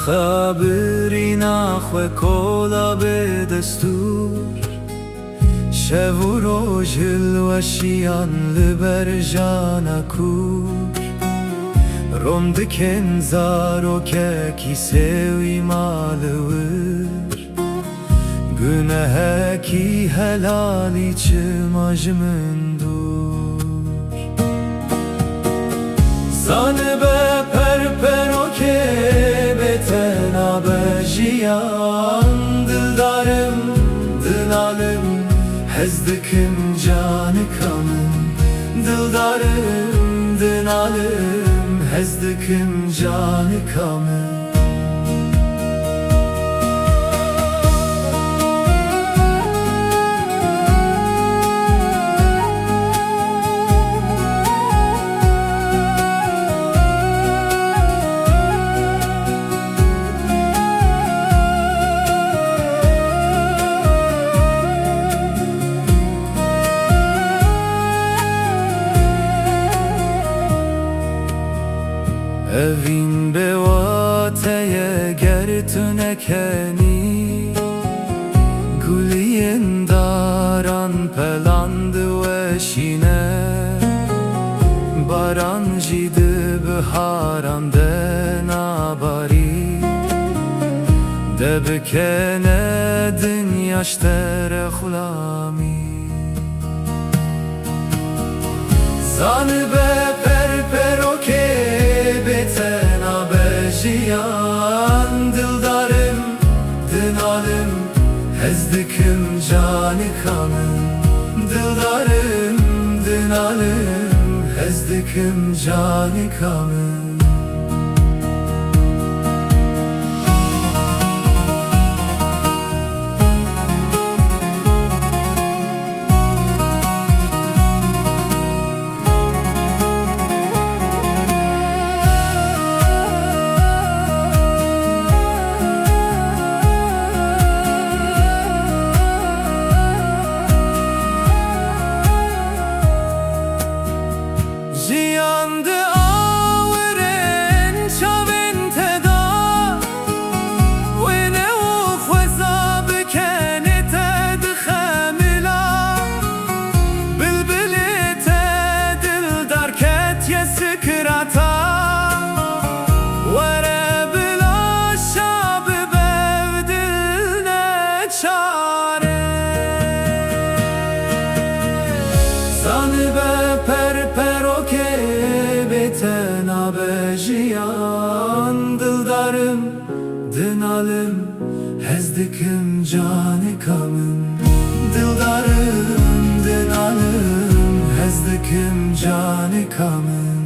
خبرینا خو کولا به دستور شب و روز الوشیان لبر جانا کور روم دکن زارو که کی سوی مالور günah ki helali çımacımın dur Zanı be per o ke beten abejiyan Dildarım, dınalım, hezdikim canı kanım Dildarım, dınalım, hezdikim canı kanım Evin bevateye gertünekeni Guliyen daran pelandı veşine Barancıydı biharan den abari Debkene din yaştere hulami Zanı be per o ke beten abejiyan Dildarım, dınalım, hezdikim canı kanım Dildarım, dınalım, hezdikim canı kanım Ziyandı avren çavin teda Ve ne o khweza bikene ted khamila Bilbili tedil darket yeskikrata Vere bila şab bevdil ne çare Zanı be per o ke beten abejiyan Dildarım, dınalım, hezdikim canı kanım Dildarım, dınalım, hezdikim canı kanım